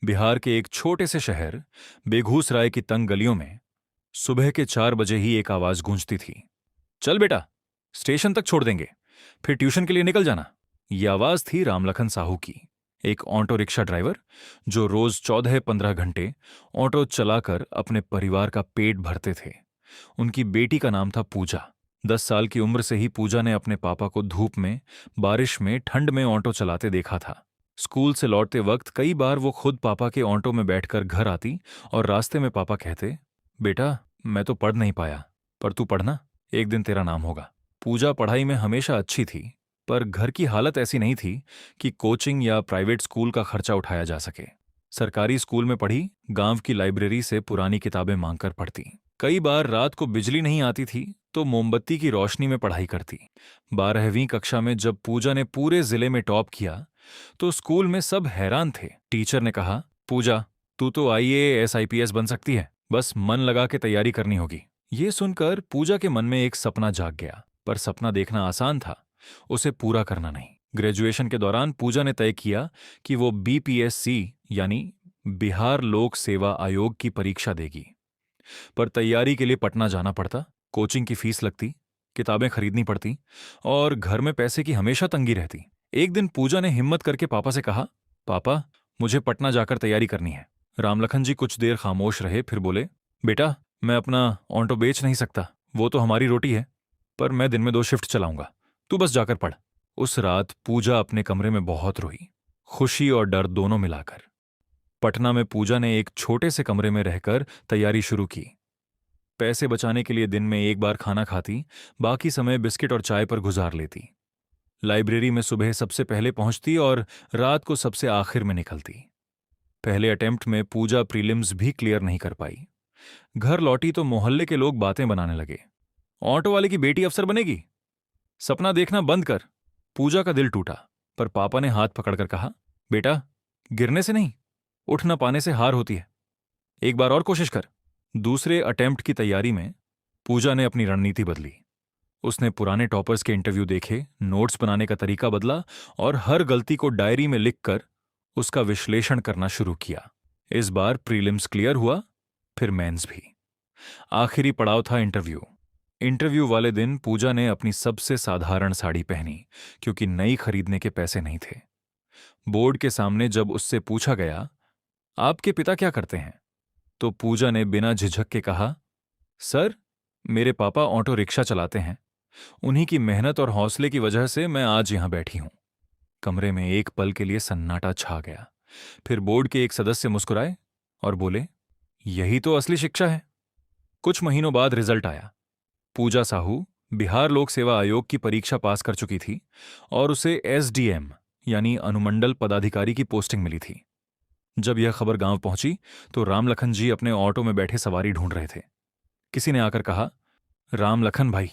बिहार के एक छोटे से शहर बेगूसराय की तंग गलियों में सुबह के 4 बजे ही एक आवाज गूंजती थी। चल बेटा, स्टेशन तक छोड़ देंगे, फिर ट्यूशन के लिए निकल जाना। ये आवाज थी रामलखन साहू की, एक ऑटो रिक्शा ड्राइवर जो रोज 14-15 घंटे ऑटो चलाकर अपने परिवार का पेट भरते थे। उनकी बेटी का नाम था पूजा। 10 साल की उम्र से ही पूजा ने अपने पापा को धूप में, बारिश में, ठंड में ऑटो चलाते देखा था। स्कूल से लौटते वक्त कई बार वो खुद पापा के ऑटो में बैठकर घर आती और रास्ते में पापा कहते, बेटा मैं तो पढ़ नहीं पाया, पर तू पढ़ना, एक दिन तेरा नाम होगा। पूजा पढ़ाई में हमेशा अच्छी थी, पर घर की हालत ऐसी नहीं थी कि कोचिंग या प्राइवेट स्कूल का खर्चा उठाया जा सके। सरकारी स्कूल में पढ़ी, गांव की लाइब्रेरी से पुरानी किताबें मांगकर पढ़ती। कई बार रात को बिजली नहीं आती थी तो मोमबत्ती की रोशनी में पढ़ाई करती। 12वीं कक्षा में जब पूजा ने पूरे जिले में टॉप किया तो स्कूल में सब हैरान थे। टीचर ने कहा, पूजा तू तो आईएएस आईपीएस बन सकती है, बस मन लगा के तैयारी करनी होगी। ये सुनकर पूजा के मन में एक सपना जाग गया, पर सपना देखना आसान था, उसे पूरा करना नहीं। ग्रेजुएशन के दौरान पूजा ने तय किया कि वो बीपीएससी यानी बिहार लोक सेवा आयोग की परीक्षा देगी। पर तैयारी के लिए पटना जाना पड़ता, कोचिंग की फीस लगती, किताबें खरीदनी पड़ती और घर में पैसे की हमेशा तंगी रहती। एक दिन पूजा ने हिम्मत करके पापा से कहा, पापा मुझे पटना जाकर तैयारी करनी है। रामलखन जी कुछ देर खामोश रहे, फिर बोले, बेटा मैं अपना ऑटो बेच नहीं सकता, वो तो हमारी रोटी है, पर मैं दिन में 2 शिफ्ट चलाऊंगा, तू बस जाकर पढ़। उस रात पूजा अपने कमरे में बहुत रोई, खुशी और डर दोनों मिलाकर। पटना में पूजा ने एक छोटे से कमरे में रहकर तैयारी शुरू की। पैसे बचाने के लिए दिन में एक बार खाना खाती, बाकी समय बिस्किट और चाय पर गुजार लेती। लाइब्रेरी में सुबह सबसे पहले पहुंचती और रात को सबसे आखिर में निकलती। पहले अटेम्प्ट में पूजा प्रीलिम्स भी क्लियर नहीं कर पाई। घर लौटी तो मोहल्ले के लोग बातें बनाने लगे, ऑटो वाले की बेटी अफसर बनेगी, सपना देखना बंद कर। पूजा का दिल टूटा, पर पापा ने हाथ पकड़कर कहा, बेटा गिरने से नहीं, उठ न पाने से हार होती है, एक बार और कोशिश कर। दूसरे अटेम्प्ट की तैयारी में पूजा ने अपनी रणनीति बदली। उसने पुराने टॉपर्स के इंटरव्यू देखे, नोट्स बनाने का तरीका बदला और हर गलती को डायरी में लिखकर उसका विश्लेषण करना शुरू किया। इस बार प्रीलिम्स क्लियर हुआ, फिर मेंस भी। आखिरी पड़ाव था इंटरव्यू। इंटरव्यू वाले दिन पूजा ने अपनी सबसे साधारण साड़ी पहनी, क्योंकि नई खरीदने के पैसे नहीं थे। बोर्ड के सामने जब उससे पूछा गया, आपके पिता क्या करते हैं, तो पूजा ने बिना झिझक के कहा, सर मेरे पापा ऑटो रिक्शा चलाते हैं, उन्हीं की मेहनत और हौसले की वजह से मैं आज यहां बैठी हूं। कमरे में एक पल के लिए सन्नाटा छा गया। फिर बोर्ड के एक सदस्य मुस्कुराए और बोले, यही तो असली शिक्षा है। कुछ महीनों बाद रिजल्ट आया। पूजा साहू बिहार लोक सेवा आयोग की परीक्षा पास कर चुकी थी और उसे एसडीएम यानी अनुमंडल पदाधिकारी की पोस्टिंग मिली थी। जब यह खबर गांव पहुंची तो रामलखन जी अपने ऑटो में बैठे सवारी ढूंढ रहे थे। किसी ने आकर कहा, रामलखन भाई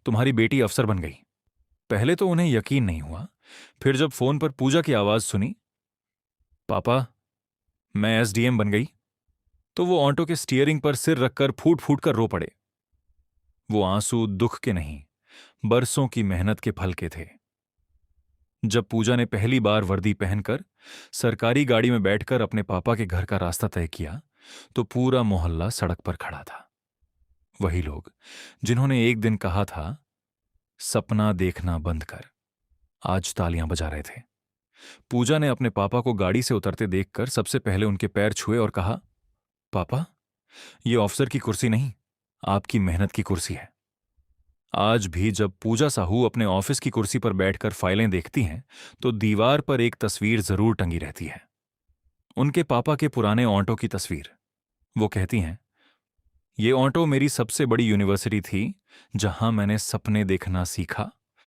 तुम्हारी बेटी अफसर बन गई। पहले तो उन्हें यकीन नहीं हुआ, फिर जब फोन पर पूजा की आवाज सुनी, पापा मैं एसडीएम बन गई, तो वो ऑटो के स्टीयरिंग पर सिर रखकर फूट फूट कर रो पड़े। वो आंसू दुख के नहीं, बरसों की मेहनत के फल के थे। जब पूजा ने पहली बार वर्दी पहनकर सरकारी गाड़ी में बैठकर अपने पापा के घर का रास्ता तय किया तो पूरा मोहल्ला सड़क पर खड़ा था। वही लोग जिन्होंने एक दिन कहा था, सपना देखना बंद कर, आज तालियां बजा रहे थे। पूजा ने अपने पापा को गाड़ी से उतरते देखकर सबसे पहले उनके पैर छुए और कहा, पापा ये ऑफिसर की कुर्सी नहीं, आपकी मेहनत की कुर्सी है। आज भी जब पूजा साहू अपने ऑफिस की कुर्सी पर बैठकर फाइलें देखती हैं तो दीवार पर एक तस्वीर जरूर टंगी रहती है, उनके पापा के पुराने ऑटो की तस्वीर। वो कहती हैं, ये ऑटो मेरी सबसे बड़ी यूनिवर्सिटी थी, जहां मैंने सपने देखना सीखा